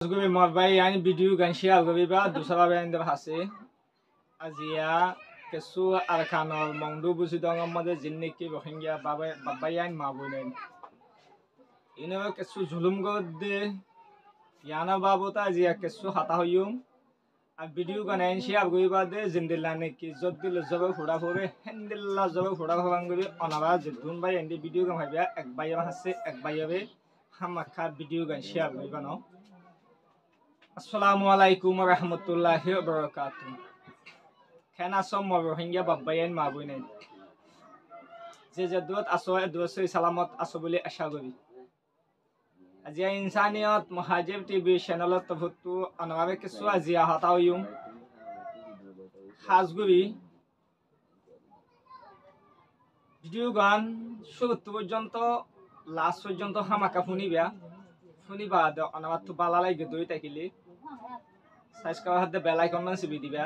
Gumi marbai yani video gan share gobi ba dusara ba inda hase azia kesu arkanol mongdu busi dong amade jinni ki rohingya baba yan mabunen ino kesu zulum godde yana babota azia kesu hata hoyum আর video গানাইন share গই বাদে জিন্দিল্লানে কি জদ্দিল জবে ফুড়া ফুরে হেন্দিল্লা জবে ফুড়া ফুরাঙ্গবি অনাবা জিদুন ভাই এন্ডি video গান হাইবা এক বাইয়া হাসে এক বাইয়াবে হামাখা ভিডিও গান শেয়ার গই বানো আসসালামু আলাইকুম ওয়া রাহমাতুল্লাহি ওয়া বারাকাতুহু খানা সম রোহিঙ্গা বাবায়ান মাবুইনাই যে জদুত আসো দুসই সালামত আসো বলে আশা করি আজিয়া ইনসানিয়ত মুহাজির টিভি চ্যানেলত তভুতু অনবাবে কিছু আজিয়া হতাউয়ুম হাজগুবি ভিডিও গান শুরু পর্যন্ত লাস্ট পর্যন্ত হামাকা ফুনিবা অনবাতু বালালাই গদই তাকিলি সাবস্ক্রাইব হাতে বেল আইকন মান সিবি দিবা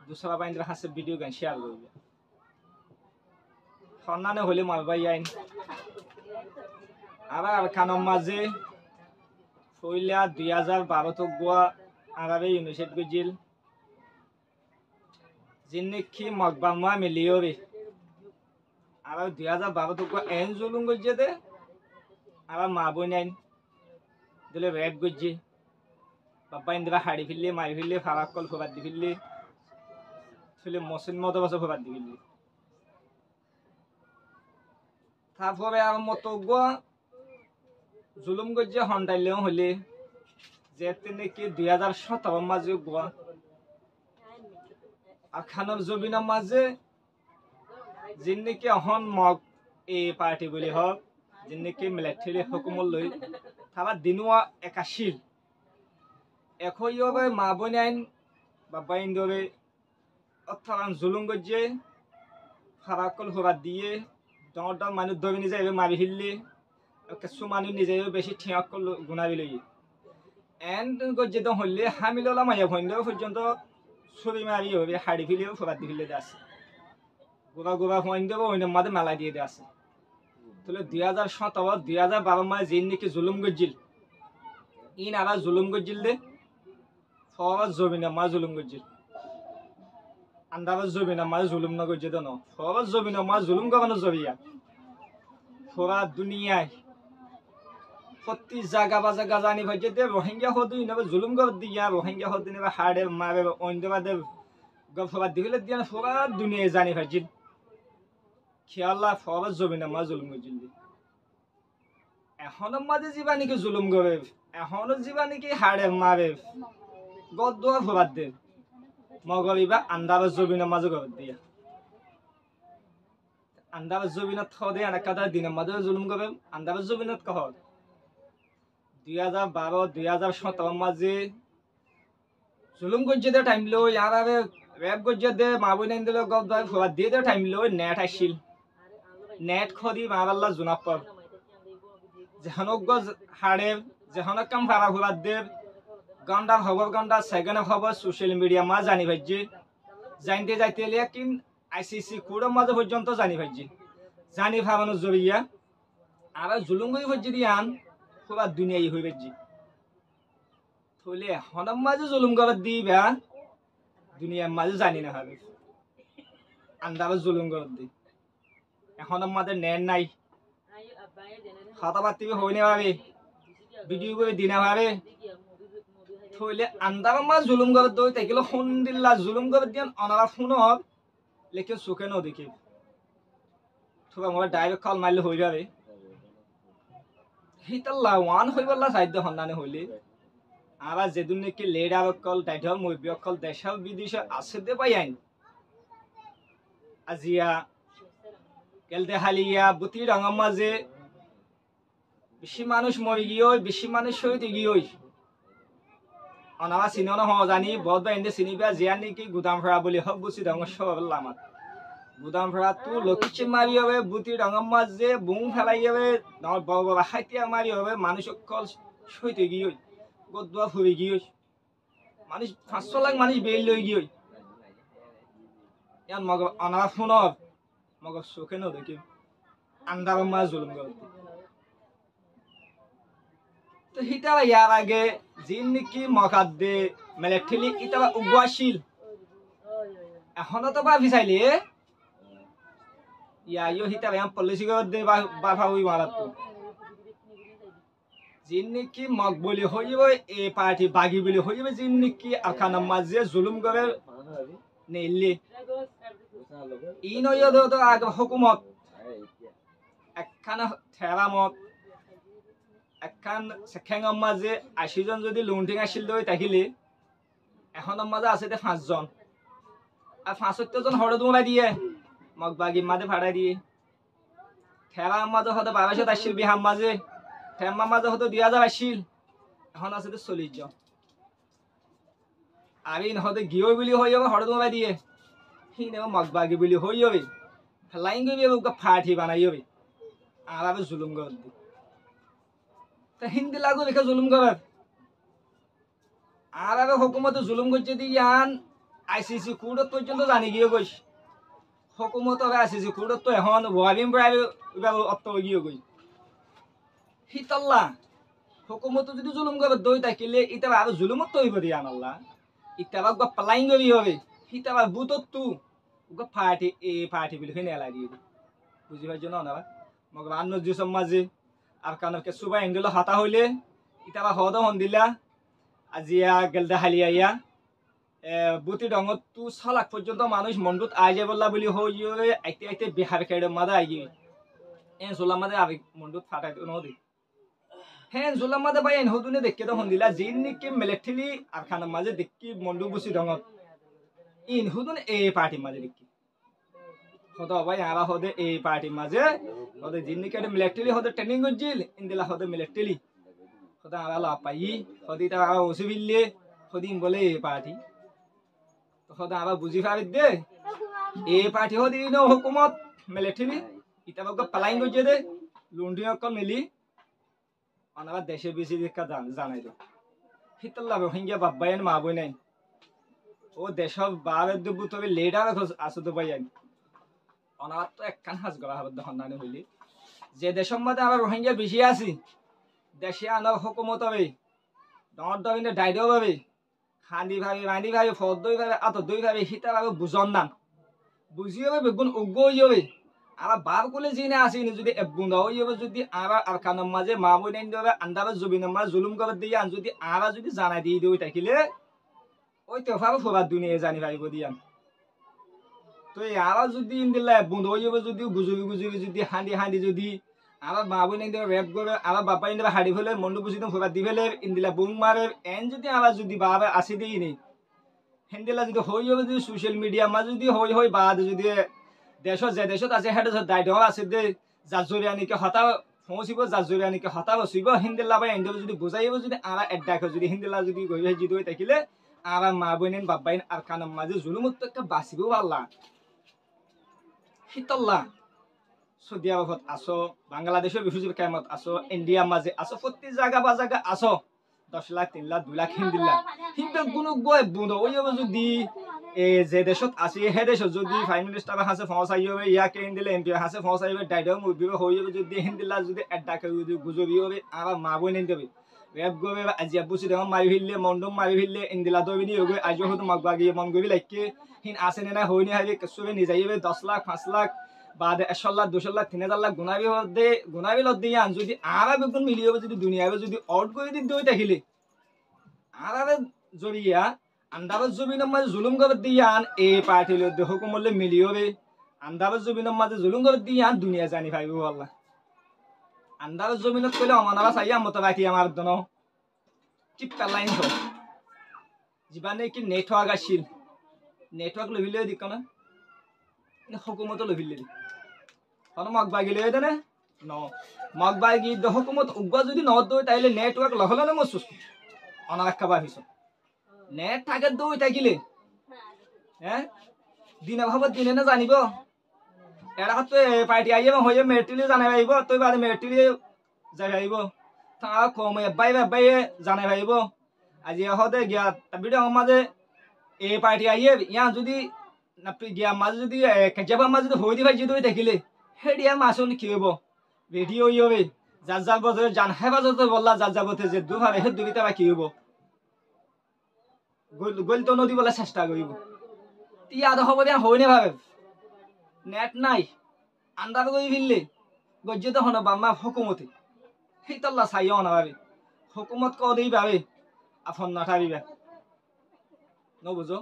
দুসরা বাইন্দ্র হাসে ভিডিও গান শেয়ার করবে সন্নানে হলে মারবাই আইন আবার খানম মাঝে ফইলা 2012 তো গোয়া আরাবে ইউনিভার্সিটি গজিল জিন্নেকি মগবামা মিলিওবে আবার 2012 তো গোয়া এন জুলুম গজে দে আবার মা বইনাইন দিলে রেড গজে বাবা ইন্দরা হাড়ি ফিললে মাই ফিললে ফারাকল ফবাদ দি ফিললে ফিলে মসিন মতো বসে ফবাদ দি ফিললে তারপরে আর মতো গোয়া জুলুম গজ্জে হন্ডাইলেও হলে যেতে নাকি 2017 মাঝে গোয়া আর খানব জবিনের মাঝে যিন নাকি হন মগ এ পার্টি বলি হক যিন নাকি মিলিটারি হুকুমত লই তাবা দিনুয়া 81 একইভাবে মা বইন আইন বাবা ইন্দরে অর্থাৎ জুলুম গজ্জে ফারাকল হবাদ দিয়ে ডর মানুষ দবিনি যাইবে মারি হিললে কিছু মানুষ নিজে বেশি ঠিয়াক গুণাবি লই এন্ড গজ্জে তো হলে হামিললা মাইয়া ভইন্দেও পর্যন্ত ছবি মারি হবে হাড়ি ফিলেও ফোবাদ দি ফিলে আছে গোবা গোবা ভইন্দেও ওইনের মাঝে মেলা দিয়ে দে আছে তাহলে 2017 2012 মাসে যিন নাকি জুলুম গজ্জিল ইন আবার জুলুম গজ্জিল দে ফওয়াজ জবিনা মা জুলুম গজ্জিল আন্দাবাজ জবিনা মা জুলুম না গজ্জে তো ন ফওয়াজ জবিনা মা জুলুম গাবানো জবিয়া পুরা দুনিয়ায় প্রতি জায়গা বাজা গাজানি ভাইজে দে রোহিঙ্গা হদুই নেবে জুলুম গব দিয়া রোহিঙ্গা হদুই নেবে হাড়ে মারে অন্যবাদে গফবা দিলে দিয়া পুরা দুনিয়ায় জানি ভাইজি খেয়াল্লা ফওয়াজ জবিনা মা জুলুম গজিল এখনো মাঝে জিবা নাকি জুলুম গবে এখনো জিবা নাকি হাড়ে মারে গদুয়া ফবাদ দে মগবিবা আন্দাবাজ জবিনা মাঝে গব দিয়া আন্দাবাজ জবিনত থদে আনাকাদা দিনের মাঝে জুলুম গবে আন্দাবাজ জবিনত কহ 2012 2017 মাঝে জুলুম গজ্জে দে টাইম লো ইয়ারাবে রেপ গজ্জে দে মাবুই নাইন দিলে গব দাই ফোয়া দিয়ে দে টাইম লো নেট আসিল নেট খদি মাবাল্লা জুনাপর যেহনক গজ হাড়ে যেহনক কাম ফারা ফোয়া দে গন্ডা খবর গন্ডা সেকেন্ড খবর সোশ্যাল মিডিয়া মা জানি ভাইজি জানতে যাইতে লেকিন আইসিসি কোডের মাঝে পর্যন্ত জানি ভাইজি জানি ভাবানো জরিয়া আর জুলুম গই ভাইজি দিয়ান পুরা দুনিয়াই হইবে জি থলে হনম মাঝে জুলুম গবত দিবা দুনিয়ার মাঝে জানি না হবে আন্দাবাজ জুলুম গবত দি এখনম মাঝে নেট নাই খাতা পাতিবে হইনে পাবে ভিডিও করে দিনা পাবে থলে আন্দাবাজ মাঝ জুলুম গবত দই তাইকিলো হন্দিল্লা জুলুম গবত দিয়ান অনারা ফোন হব লেকিন সুখে ন দেখি থবা মোবাইল ডাইরেক্ট কল মারলে হয়ে যাবে হিতাল্লা ওয়ান হইবল্লা সাধ্য হন্নানে হইলে আবার যেদিন নাকি লেডার অকল ডাইঢল মুরব্বী অকল দেশাল বিদেশে আছে দে পাই আইন আজিয়া কেলতে হালিয়া বুতি রঙের মাঝে বেশি মানুষ মরি গিয়ে বেশি মানুষ শহীদ গিয়ে অনারা চিনন হ জানি বহুত বা এনে চিনিবা জিয়া নাকি গুদাম ফেরা বলি হক বুঝি রঙের সব লামাত গুদাম ফেরা তু লক্ষি মারি হবে বুতি রঙের মাঝে বুং ফেলাই যাবে বড় বড় হাইতিয়া মারি হবে মানুষ অকল শহীদ গিয়ে গদুয়া ফুরি গিয়ে মানুষ 500 লাখ মানুষ বেল লই গিয়ে ইয়ান মগ অনারা ফোন মগ চোখে নদেখি আন্দার মা জুলুম গল তো হিতা ইয়ার আগে যিন নাকি মকাদ্দে মিলিটারি ইতা উগওয়াশিল এখনো তো ভাবি চাইলে ইয়া হিতা ইয়াম পলিসি করে দে বা ভাবি মারাত যিন নাকি মকবুলি হইব এ পার্টি বাগি বলি হইব যিন নাকি আরকান মাঝে জুলুম করে নেইলি ইনয়দ তো আগে হুকুমত একখান থেরামত একখান সেখান মাঝে 80 জন যদি লুন্টিং আসিল দই তাহিলে এখন মাঝে আছে 5 জন আর 75 জন হড় দুমা দিয়ে মগবাগি মাঝে ভাড়া দিয়ে থেরা মাঝে হতে 1200 আসিল বিহাম মাঝে থেমা মাঝে হতে 2000 আসিল এখন আছে 40 জন আর ইন হতে গিয়ে বলি হই যাবে হড় দুমা দিয়ে হিনে মগবাগি বলি হই যাবে ফ্লাইং গবে ফাটি বানাই যাবে আর আবে জুলুম করে তা হিন্দি লাগু দেখে জুলুম করার আর আগে হুকুমত জুলুম করছে ইয়ান আইসিসি কোর্টত পর্যন্ত জানি গিয়ে গইস হুকুমত আইসিসি কোর্টত তো এখন ওয়াবিম প্রায় অত গিয়ে গই হিতাল্লা হুকুমত যদি জুলুম করে দই থাকিলে ইতা আর জুলুমত তো হইব দিয়া আল্লাহ ইতা বা প্লাইং গবি হবে হিতা বা বুতত তু ফাটি এ ফাটি বলি ফেনে এলাই দিয়ে বুঝি পাইছ না মগ আন্ন যে সমাজে আর কানকে সুবা এন্ডল হাতা হইলে ইতাবা হদ হন দিলা আজিয়া গেলদা হালিয়া বুতি ডঙত তু 6 লাখ পর্যন্ত মানুষ মন্ডুত আই যাবলা বলি হইয়ে আইতে আইতে বিহার খেড়ে মাদা আইগি এন সোলা মাদে আবি মন্ডুত ফাটাই নদি হেন সোলা মাদে ভাই এন হদুনে দেখকে তো হন দিলা জিন নিকি মিলিটারি আর খানা মাঝে দেখকি মন্ডু বুসি ডঙত ইন হদুন এ পার্টি মাঝে দেখকি হতো ভাই আরা হদে এই পার্টি মাঝে হদে জিন্নিকেট মিলিটারি হদে ট্রেনিং গজিল ইন্দিলা হদে মিলিটারি হদে আরা লা পাই হদি তা আরা ওসিবিলে হদিম বলে এই পার্টি তো হদে আরা বুঝি পারি দে এই পার্টি হদি নো হুকুমত মিলিটারি ইতাবক প্লাইং গজে দে লুন্ডি অকল মিলি অনারা দেশে বেশি দেখা জানাই দো হিতল্লা রোহিঙ্গা বাব্বাইন মাবই নাই ও দেশ বাবের দুবু তবে লেডার আসো তো ভাই অনার তো একখান হাজ গলা হবে দহনানি হইলি যে দেশের মধ্যে আমরা রোহিঙ্গা বেশি আছি দেশে আনার হুকুমত হবে ডর ডবিনে ডাইডও পাবে খান্দি ভাবে মানি ভাবে ফদই ভাবে আত দই ভাবে হিতা ভাবে বুঝন নাম বুঝি হবে বেগুন উগ্র হই হবে আমরা বার কোলে জিনে আসি যদি এবুন্দা হই হবে যদি আমরা আর কানের মাঝে মা বই নাই দেবে আন্দাবে জুবিনের মাঝে জুলুম করে দিয়ে আন যদি আমরা যদি জানাই দিয়ে দিই থাকিলে ওই তো ভাবে ফোবার দুনিয়া জানি ভাইব দিয়ান তো আবার যদি ইন্দিল্লা বন্ধ হয়ে যাবে যদি গুজবি গুজবি যদি হাঁদি হাঁদি যদি আবার মা বোন ইন্দিলা রেপ করে আবার বাপা ইন্দিলা হাঁড়ি ফেলে মন্ডু বুঝি তো ফোবার দি ফেলে ইন্দিলা বুম মারে এন যদি আবার যদি বাবা আসি দিই নি হিন্দিলা যদি হয়ে যাবে যদি সোশ্যাল মিডিয়া মা যদি হই বাদ যদি দেশত যে দেশত আছে হেড দায়িত্ব আছে দে জাজুরি আনিকে হতা পৌঁছিব জাজুরি আনিকে হতা বসিব হিন্দিলা বা এন্ডল যদি বুঝাইব যদি আরা এডাক যদি হিন্দিলা যদি গই যদি হয়ে থাকিলে আরা মা বোন বাবাইন আর কানার মাঝে জুলুমত একটা বাঁচিব পারলা হিতল্লা সৌদি আরবত আসো বাংলাদেশের বিহুজিব কেমত আসো ইন্ডিয়া মাঝে আসো প্রতি জায়গা বা জায়গা আসো 10 লাখ 3 লাখ 2 লাখ হিন্দিল্লা হিন্দু গুণ গয় বুন্ধ ওই যদি যে দেশত আছে হে দেশত যদি প্রাইম মিনিস্টার হাসে পৌঁছাই হবে ইয়াকে হিন্দিলে এমপি হাসে পৌঁছাই হবে ডাইডম মুভি হয়ে যাবে যদি হিন্দিল্লা যদি এডাকে যদি গুজবি হবে আর মা বই নেন দেবে রেপ গবে আজি বুসি দেম মারি ফিললে মন্ডম মারি ফিললে ইন্দিলা দবিনি হবে আজ হতো মগবাগি মন গবি লাইকে হিন আসে না হইনি হাইবে কসবে নিজাইবে 10 লাখ 5 লাখ बाद 100 লাখ 200 লাখ 3000 লাখ গুনাবি লদ দিয়ে আন যদি আরা বেগুন মিলিয়ে যদি দুনিয়াবে যদি আউট করে দিতে হই তাহিলে আরা জরিয়া আন্দাবাজ জমিনের মাঝে জুলুম করে দিয়ে আন এই পার্টি লদ হুকুমলে মিলিয়ে হবে আন্দাবাজ জমিনের মাঝে জুলুম করে দিয়ে আন দুনিয়া জানি পাইবো আল্লাহ আন্দাবাজ জমিনত কইলে অমানাবা চাইয়া মত বাকি আমার দন টিপ লাইন তো জীবানে কি নেটওয়ার্ক আসিল নেটওয়ার্ক লভিলে দিক না হুকুমত লভিলে দি কোন মগবাগি লই দেনে ন মগবাগি দ হুকুমত উগ্র যদি ন দই তাইলে নেটওয়ার্ক লহলে না মসুস অনারাক্কা ভাবিছ নেট থাকে দই থাকিলে হ্যাঁ দিন ভাবত দিনে না জানিব এরা তো পার্টি আইয়ে হয়ে মেট্রিলি জানাই ভাইব তুই বাদে মেট্রিলি যাই ভাইব তা কম বাই জানাই ভাইব আজি হদে গিয়া ভিডিও মাঝে এই পার্টি আইয়ে ইয়া যদি নাপি গিয়া মাঝে যদি কেজাবা মাঝে যদি হই দি ভাই যদি দেখিলে হেডিয়া মাসুন কি হইব ভিডিও ই হবে যার যার বছর জান হেফাজতে বললা যার যাবতে যে দুভাবে হে দুবিতে বা কি হইব গোল তো নদী বলে চেষ্টা করিব ইয়াদ হব দিয়া হইনে ভাবে নেট নাই আন্দাজ করে ফিরলে গজ্জিত হন বাম্মা হুকুমতে হিতল্লা চাইও না ভাবে হুকুমত কদেই ভাবে আফন নাঠারিবা নবুঝো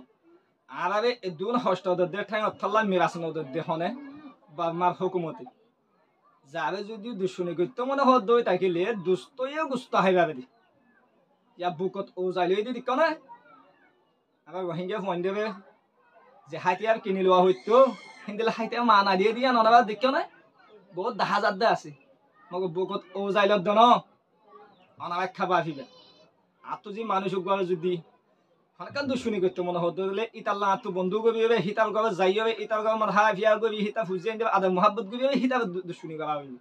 আর আরে দুন হস্ত দে ঠাই অথল্লা মিরাস নদ দেখনে বাম্মার হুকুমতে যাবে যদি দুশুনি করতে মনে হদ দই থাকিলে দুস্তইও গুস্ত হয় ভাবে দি ইয়া বুকত ও যাইলে দি দিক না আবার রোহিঙ্গা ফোন দেবে যে হাতিয়ার কিনি লোৱা হইতো হিন্দিলে হাতিয়ার মা না দিয়ে দিয়া ননাবা দেখ না বহুত দাহা জাদ্দা আছে মগ বুকত ও যাইলত দন অনাবা খাবা ফিবা আতো যে মানুষ গড় যদি হনকান দুশুনি করতে মনে হদ দিলে ইতাল্লা আতো বন্ধু গবি হবে হিতাল গবে যাই হবে ইতাল গবে মন হা ফিয়া গবি হিতা ফুজিয়ে দেবে আদম মোহাব্বত গবি হবে হিতা দুশুনি করা হইবে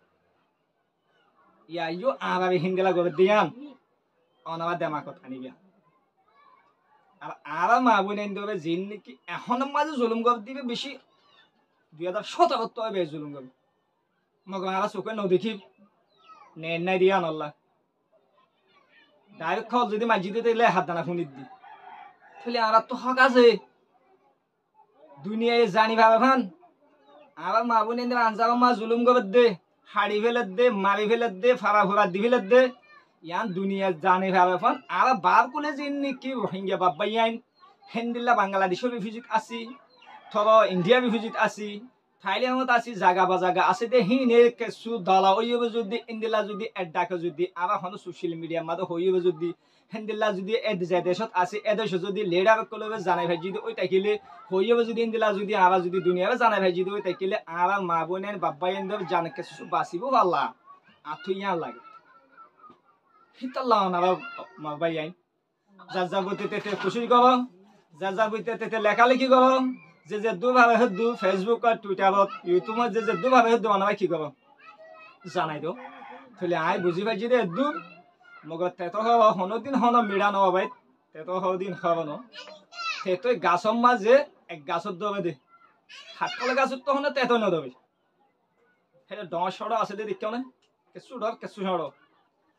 ইয়া ইয়ো আরাবে হিন্দিলা গবে দিয়ান অনাবা দেমাকত আনিবা আর আরা মা বোন দেবে জিন নাকি এখন মাঝে জুলুম গব দিবে বেশি 2017 হবে জুলুম গব মগ আরা চোখে নদেখি নেন নাই দিয়া আল্লাহ ডাইরেক্ট খল যদি মাঝিতে দিলে হাত দানা শুনি দি তাহলে আরা তো হক আছে দুনিয়ায় জানি ভাবে ফান আবার মা বোন দেবে আনসার মা জুলুম গব দে হাড়ি ফেলে দে মারি ফেলে দে ফারা ফুরা দি ফেলে দে ইয়ান দুনিয়া জানে ভাবে ফান আর বাপ কোলে জিন নাকি রোহিঙ্গা বাব্বা ইয়ান হেন্দিল্লা বাংলাদেশের রিফিউজিট আসি থর ইন্ডিয়া রিফিউজিট আসি থাইল্যান্ডত আসি জাগা বা জাগা আছে দে হিনে কেসু দলা হইবে যদি ইন্দিল্লা যদি এডাকে যদি আর হন সোশ্যাল মিডিয়ার মাঝে হইবে যদি হেন্দিল্লা যদি এড যায় দেশত আছে এদেশ যদি লিডার কলবে জানাই ভাই যদি ওই তাকিলে হইবে যদি ইন্দিল্লা যদি আর যদি দুনিয়ারে জানাই ভাই যদি ওই তাকিলে আর মা বোনের বাব্বা ইয়ান জানে কেসু বাঁচিব আল্লাহ আথুইয়া লাগে হিতাল্লা না মা ভাই আইন যার যা বইতে তেতে খুশি করো যার যা বইতে তেতে লেখালেখি করো যে যে দুভাবে হদ্দু ফেসবুক আর টুইটারত ইউটিউবত যে যে দুভাবে হদ্দু অনাবাই কি করো জানাই দো তাহলে আই বুঝি পাইছি দে দু মগর তেতো হব হনদিন হন মিড়া নব ভাই তেতো হদিন হব ন তেতো গাছর মাঝে এক গাছত দবে দে হাতকলে গাছত তো হনে তেতো নদবে সেটা ডর সড় আছে দে দেখ না কেঁচু ডর কেঁচু সড়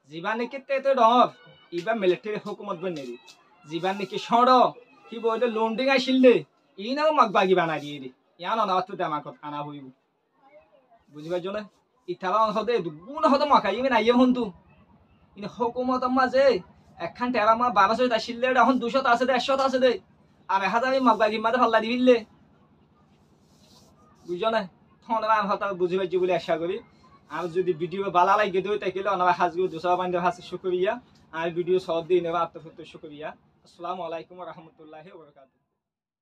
জীবান নাকি তেতো ডর ইবা মিলিটারি হুকুমত বই নেদি জীবান নাকি সড় কি বইলে লোন্ডিং আইছিল দে ই নাও মাক বাগি বানাই দিয়ে দি ইয়ান অনাবাতো দেমাকত আনা হইব বুঝি পাইছ না ইথালা হদে দুগুণ হদে মাকাই ইমেন আইয়ে হন্তু ইন হুকুমত মাঝে একখান টেরা মা 1200 আসিল দে এখন 200 আছে দে 100 আছে দে আর 1000 মাক বাগি মাঝে ফাল্লা দিবিলে বুঝছ না তখন আমি হতা বুঝি পাইছি বলে আশা করি আর যদি ভিডিও ভালো লাগে দেই তাইলে অনাবা হাজগু 200 বান্ধব হাসি শুকরিয়া আর ভিডিও সব দিই নেবা আপনাদের শুকরিয়া আসসালামু আলাইকুম ওয়া রাহমাতুল্লাহি ওয়া বারাকাতুহু।